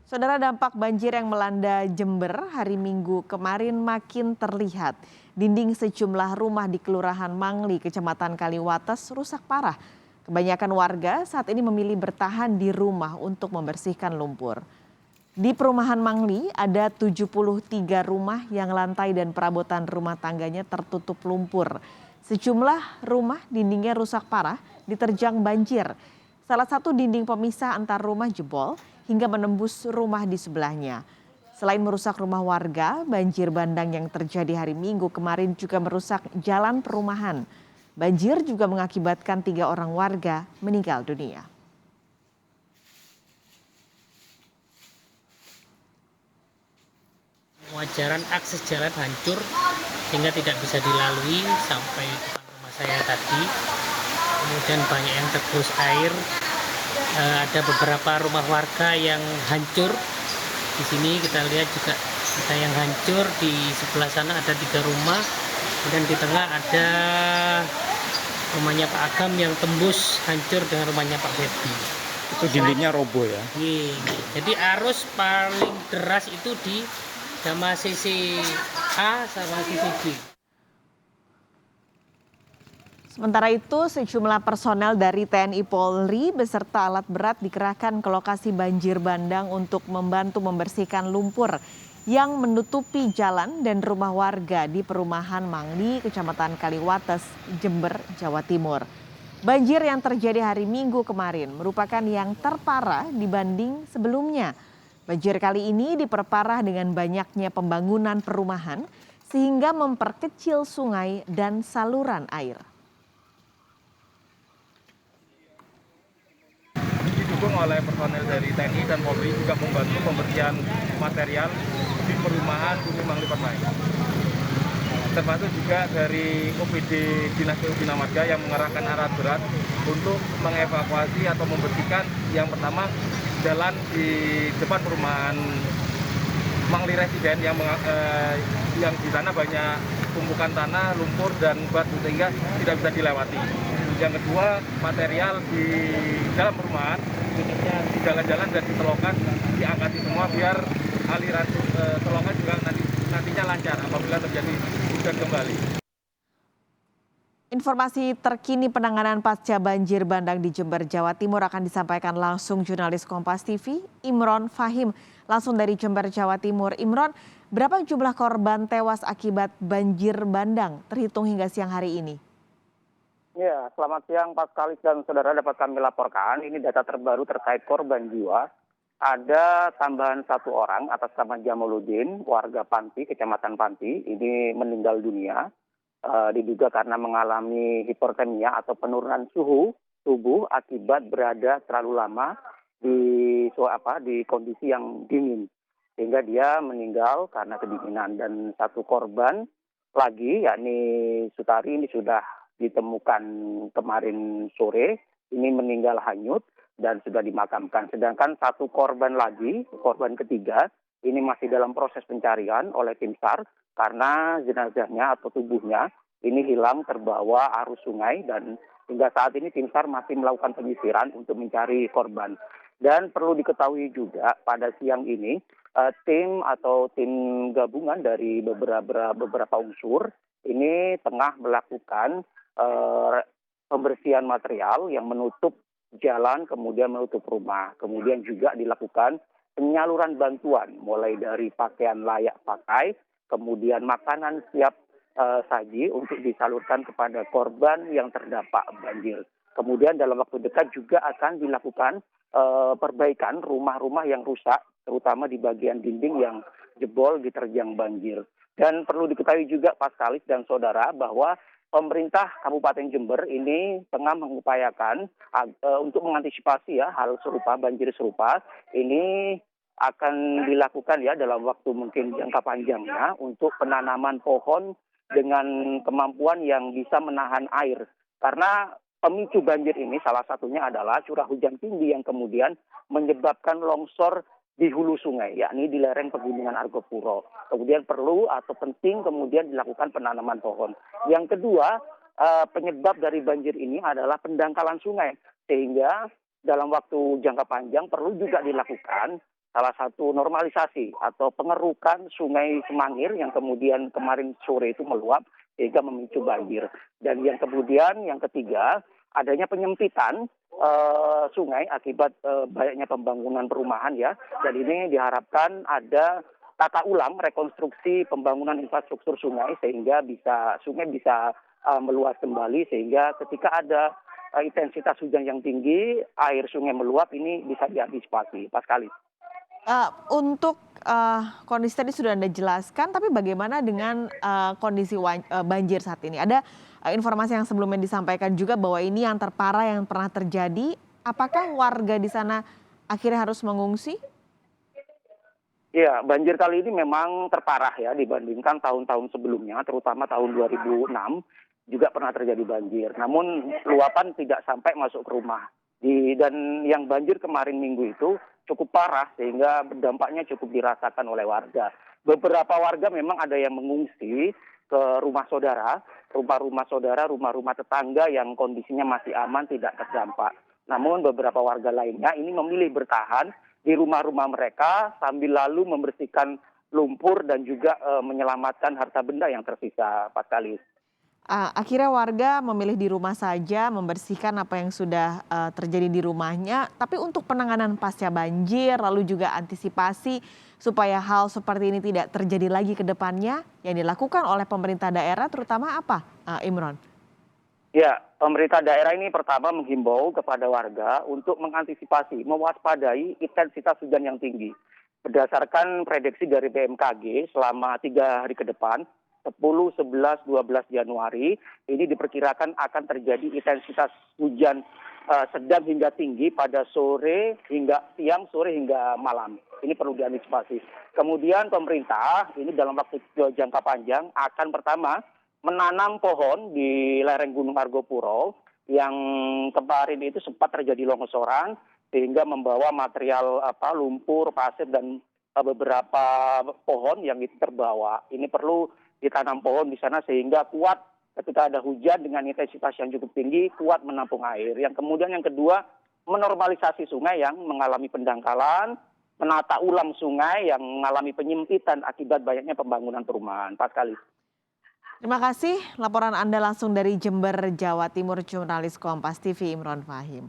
Saudara, dampak banjir yang melanda Jember hari Minggu kemarin makin terlihat. Dinding sejumlah rumah di Kelurahan Mangli, Kecamatan Kaliwates rusak parah. Kebanyakan warga saat ini memilih bertahan di rumah untuk membersihkan lumpur. Di perumahan Mangli ada 73 rumah yang lantai dan perabotan rumah tangganya tertutup lumpur. Sejumlah rumah dindingnya rusak parah diterjang banjir. Salah satu dinding pemisah antar rumah jebol hingga menembus rumah di sebelahnya. Selain merusak rumah warga, banjir bandang yang terjadi hari Minggu kemarin juga merusak jalan perumahan. Banjir juga mengakibatkan 3 orang warga meninggal dunia. Wajaran akses jalan hancur sehingga tidak bisa dilalui sampai depan rumah saya tadi. Kemudian banyak yang tergerus air. Ada beberapa rumah warga yang hancur. Di sini kita lihat juga ada yang hancur, di sebelah sana ada 3 rumah. Kemudian di tengah ada rumahnya Pak Agam yang tembus hancur dengan rumahnya Pak Febi. Itu dindingnya roboh ya? Iya. Jadi arus paling deras itu di sama sisi A sama sisi B. Sementara itu, sejumlah personel dari TNI Polri beserta alat berat dikerahkan ke lokasi banjir bandang untuk membantu membersihkan lumpur yang menutupi jalan dan rumah warga di perumahan Mangli, Kecamatan Kaliwates, Jember, Jawa Timur. Banjir yang terjadi hari Minggu kemarin merupakan yang terparah dibanding sebelumnya. Banjir kali ini diperparah dengan banyaknya pembangunan perumahan sehingga memperkecil sungai dan saluran air. Didukung oleh personel dari TNI dan Polri juga membantu pembersihan material di perumahan Bumi Mangli Permai. Termasuk juga dari OPD Dinas PU Bina Marga yang mengerahkan alat berat untuk mengevakuasi atau membersihkan yang pertama jalan di depan perumahan Mangli Residen yang di sana banyak tumpukan tanah, lumpur dan batu sehingga tidak bisa dilewati. Yang kedua, material di dalam perumahan, khususnya di jalan-jalan dan di selokan diangkati semua biar aliran selokan juga nantinya lancar apabila terjadi hujan kembali. Informasi terkini penanganan pasca banjir bandang di Jember, Jawa Timur akan disampaikan langsung jurnalis Kompas TV, Imron Fahim. Langsung dari Jember, Jawa Timur. Imron, berapa jumlah korban tewas akibat banjir bandang terhitung hingga siang hari ini? Ya, selamat siang Pak Kalis dan saudara, dapat kami laporkan ini data terbaru terkait korban jiwa. Ada tambahan 1 orang atas nama Jamaluddin, warga Panti, Kecamatan Panti, ini meninggal dunia. Diduga karena mengalami hipertermia atau penurunan suhu tubuh akibat berada terlalu lama di kondisi yang dingin, sehingga dia meninggal karena kedinginan. Dan 1 korban lagi, yakni Sutari, ini sudah ditemukan kemarin sore, ini meninggal hanyut dan sudah dimakamkan. Sedangkan 1 korban lagi, korban ketiga, ini masih dalam proses pencarian oleh tim SAR karena jenazahnya atau tubuhnya ini hilang terbawa arus sungai, dan hingga saat ini tim SAR masih melakukan penyisiran untuk mencari korban. Dan perlu diketahui juga pada siang ini tim gabungan dari beberapa unsur ini tengah melakukan pembersihan material yang menutup jalan, kemudian menutup rumah. Kemudian juga dilakukan penyaluran bantuan mulai dari pakaian layak pakai, kemudian makanan siap saji untuk disalurkan kepada korban yang terdampak banjir. Kemudian dalam waktu dekat juga akan dilakukan perbaikan rumah-rumah yang rusak, terutama di bagian dinding yang jebol diterjang banjir. Dan perlu diketahui juga Pak Kalis dan saudara bahwa pemerintah Kabupaten Jember ini tengah mengupayakan untuk mengantisipasi hal serupa, banjir serupa ini akan dilakukan dalam waktu mungkin jangka panjangnya untuk penanaman pohon dengan kemampuan yang bisa menahan air. Karena pemicu banjir ini salah satunya adalah curah hujan tinggi yang kemudian menyebabkan longsor di hulu sungai, yakni di lereng pegunungan Argopuro. Kemudian perlu atau penting kemudian dilakukan penanaman pohon. Yang kedua, penyebab dari banjir ini adalah pendangkalan sungai. Sehingga dalam waktu jangka panjang perlu juga dilakukan salah satu normalisasi atau pengerukan Sungai Semangir yang kemudian kemarin sore itu meluap sehingga memicu banjir. Dan yang kemudian yang ketiga, adanya penyempitan sungai akibat banyaknya pembangunan perumahan ya. Dan ini diharapkan ada tata ulang rekonstruksi pembangunan infrastruktur sungai sehingga sungai bisa meluas kembali, sehingga ketika ada intensitas hujan yang tinggi, air sungai meluap ini bisa diantisipasi. Pas kali. Untuk kondisi tadi sudah Anda jelaskan, tapi bagaimana dengan kondisi banjir saat ini? Ada informasi yang sebelumnya disampaikan juga bahwa ini yang terparah yang pernah terjadi. Apakah warga di sana akhirnya harus mengungsi? Iya, banjir kali ini memang terparah ya dibandingkan tahun-tahun sebelumnya, terutama tahun 2006 juga pernah terjadi banjir. Namun luapan tidak sampai masuk ke rumah. Dan yang banjir kemarin minggu itu cukup parah sehingga dampaknya cukup dirasakan oleh warga. Beberapa warga memang ada yang mengungsi ke rumah saudara, rumah-rumah tetangga yang kondisinya masih aman, tidak terdampak. Namun beberapa warga lainnya ini memilih bertahan di rumah-rumah mereka sambil lalu membersihkan lumpur dan juga menyelamatkan harta benda yang tersisa, Pak Kalis. Akhirnya warga memilih di rumah saja, membersihkan apa yang sudah terjadi di rumahnya. Tapi untuk penanganan pasca banjir, lalu juga antisipasi supaya hal seperti ini tidak terjadi lagi ke depannya, yang dilakukan oleh pemerintah daerah terutama apa, Imron? Ya, pemerintah daerah ini pertama menghimbau kepada warga untuk mengantisipasi, mewaspadai intensitas hujan yang tinggi. Berdasarkan prediksi dari BMKG selama 3 hari ke depan, 10, 11, 12 Januari, ini diperkirakan akan terjadi intensitas hujan sedang hingga tinggi pada siang, sore hingga malam. Ini perlu diantisipasi. Kemudian pemerintah ini dalam waktu jangka panjang akan pertama menanam pohon di lereng Gunung Argopuro yang kemarin itu sempat terjadi longsoran sehingga membawa material lumpur, pasir dan beberapa pohon yang itu terbawa. Ini perlu ditanam pohon di sana sehingga kuat ketika ada hujan dengan intensitas yang cukup tinggi, kuat menampung air. Yang kemudian yang kedua, menormalisasi sungai yang mengalami pendangkalan, menata ulang sungai yang mengalami penyempitan akibat banyaknya pembangunan perumahan. Pas kali. Terima kasih laporan Anda langsung dari Jember, Jawa Timur, jurnalis Kompas TV Imron Fahim.